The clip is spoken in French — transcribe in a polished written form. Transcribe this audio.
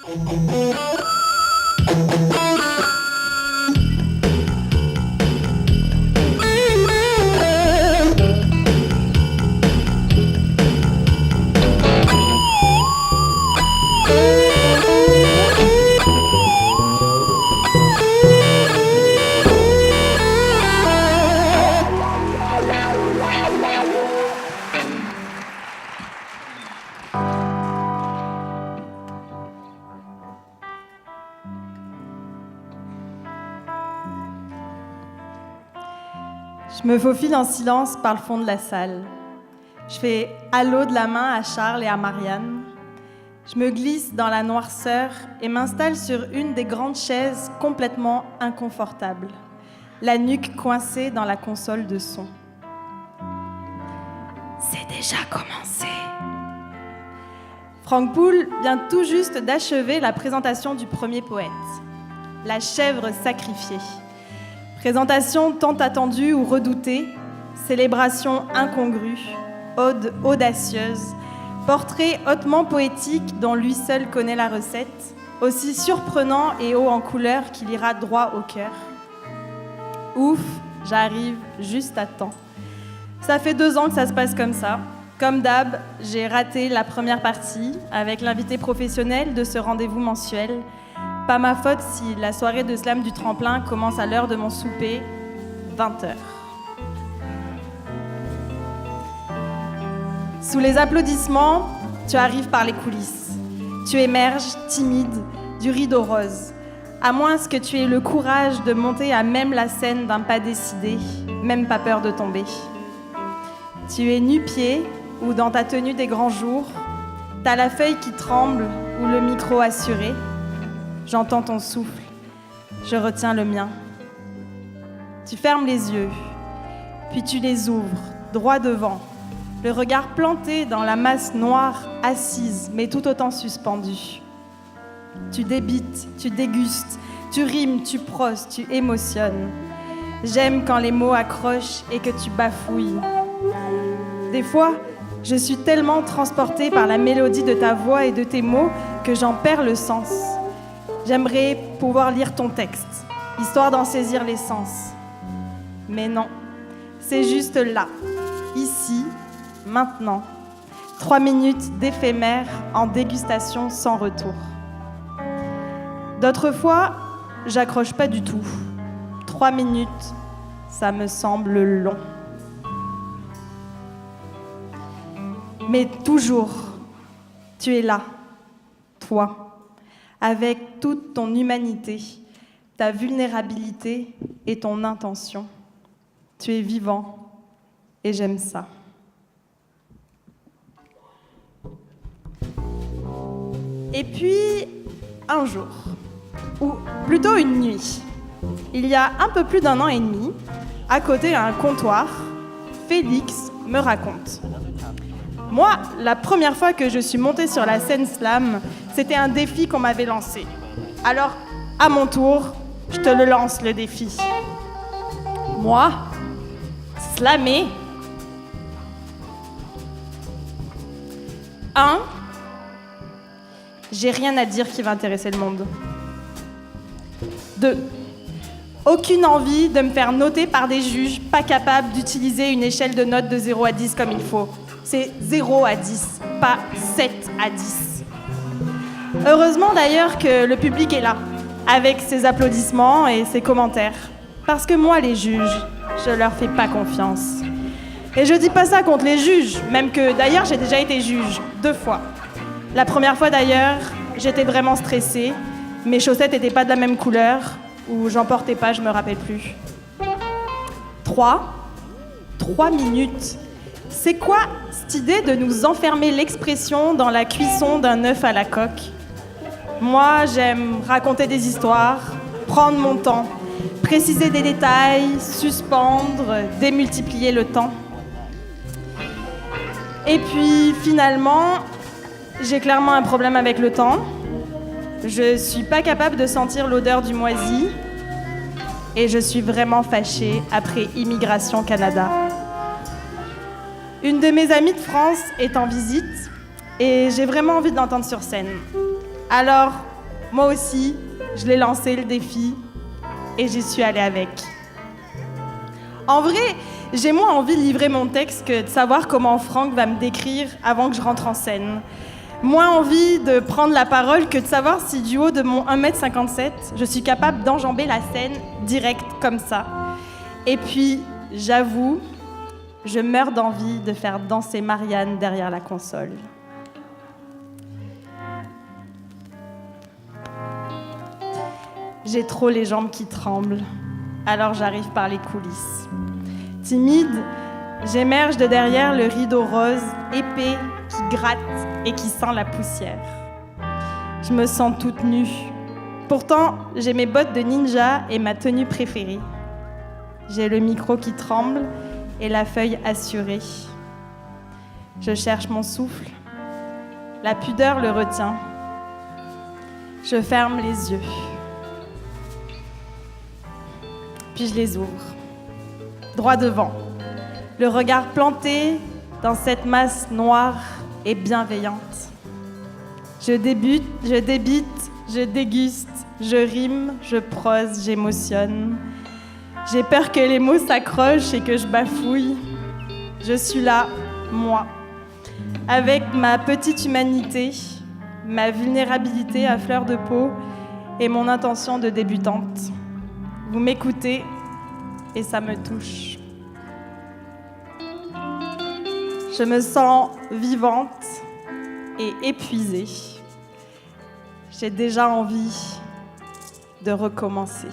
Je me faufile en silence par le fond de la salle. Je fais allô de la main à Charles et à Marianne. Je me glisse dans la noirceur et m'installe sur une des grandes chaises complètement inconfortables, la nuque coincée dans la console de son. C'est déjà commencé. Franck Poulle vient tout juste d'achever la présentation du premier poète, La chèvre sacrifiée. Présentation tant attendue ou redoutée, célébration incongrue, ode audacieuse, portrait hautement poétique dont lui seul connaît la recette, aussi surprenant et haut en couleur qu'il ira droit au cœur. Ouf, j'arrive juste à temps. Ça fait 2 ans que ça se passe comme ça. Comme d'hab, j'ai raté la première partie avec l'invité professionnel de ce rendez-vous mensuel. Pas ma faute si la soirée de slam du tremplin commence à l'heure de mon souper, 20h. Sous les applaudissements, tu arrives par les coulisses. Tu émerges, timide, du rideau rose. À moins que tu aies le courage de monter à même la scène d'un pas décidé, même pas peur de tomber. Tu es nu-pied ou dans ta tenue des grands jours. T'as la feuille qui tremble ou le micro assuré. J'entends ton souffle, je retiens le mien. Tu fermes les yeux, puis tu les ouvres, droit devant, le regard planté dans la masse noire, assise, mais tout autant suspendue. Tu débites, tu dégustes, tu rimes, tu proses, tu émotionnes. J'aime quand les mots accrochent et que tu bafouilles. Des fois, je suis tellement transportée par la mélodie de ta voix et de tes mots que j'en perds le sens. J'aimerais pouvoir lire ton texte, histoire d'en saisir l'essence. Mais non, c'est juste là, ici, maintenant. 3 minutes d'éphémère en dégustation sans retour. D'autres fois, j'accroche pas du tout. 3 minutes, ça me semble long. Mais toujours, tu es là, toi. Avec toute ton humanité, ta vulnérabilité et ton intention. Tu es vivant et j'aime ça. Et puis, un jour, ou plutôt une nuit, il y a un peu plus d'1 an et demi, à côté à un comptoir, Félix me raconte. Moi, la première fois que je suis montée sur la scène slam, c'était un défi qu'on m'avait lancé. Alors, à mon tour, je te le lance, le défi. Moi, slammer. 1, j'ai rien à dire qui va intéresser le monde. 2, aucune envie de me faire noter par des juges pas capables d'utiliser une échelle de notes de 0 à 10 comme il faut. C'est 0 à 10, pas 7 à 10. Heureusement d'ailleurs que le public est là, avec ses applaudissements et ses commentaires. Parce que moi, les juges, je leur fais pas confiance. Et je dis pas ça contre les juges, même que d'ailleurs j'ai déjà été juge 2 fois. La première fois d'ailleurs, j'étais vraiment stressée, mes chaussettes étaient pas de la même couleur, ou j'en portais pas, je me rappelle plus. 3 minutes. C'est quoi cette idée de nous enfermer l'expression dans la cuisson d'un œuf à la coque? Moi, j'aime raconter des histoires, prendre mon temps, préciser des détails, suspendre, démultiplier le temps. Et puis, finalement, j'ai clairement un problème avec le temps. Je suis pas capable de sentir l'odeur du moisi. Et je suis vraiment fâchée après Immigration Canada. Une de mes amies de France est en visite et j'ai vraiment envie de l'entendre sur scène. Alors, Moi aussi, je l'ai lancé le défi et j'y suis allée avec. En vrai, j'ai moins envie de livrer mon texte que de savoir comment Franck va me décrire avant que je rentre en scène. Moins envie de prendre la parole que de savoir si du haut de mon 1m57, je suis capable d'enjamber la scène direct comme ça. Et puis, j'avoue, je meurs d'envie de faire danser Marianne derrière la console. J'ai trop les jambes qui tremblent, alors j'arrive par les coulisses. Timide, j'émerge de derrière le rideau rose, épais, qui gratte et qui sent la poussière. Je me sens toute nue. Pourtant, j'ai mes bottes de ninja et ma tenue préférée. J'ai le micro qui tremble et la feuille assurée. Je cherche mon souffle. La pudeur le retient. Je ferme les yeux. Puis je les ouvre. Droit devant. Le regard planté dans cette masse noire et bienveillante. Je débite, je déguste, je rime, je prose, j'émotionne. J'ai peur que les mots s'accrochent et que je bafouille. Je suis là, moi, avec ma petite humanité, ma vulnérabilité à fleur de peau et mon intention de débutante. Vous m'écoutez et ça me touche. Je me sens vivante et épuisée. J'ai déjà envie de recommencer.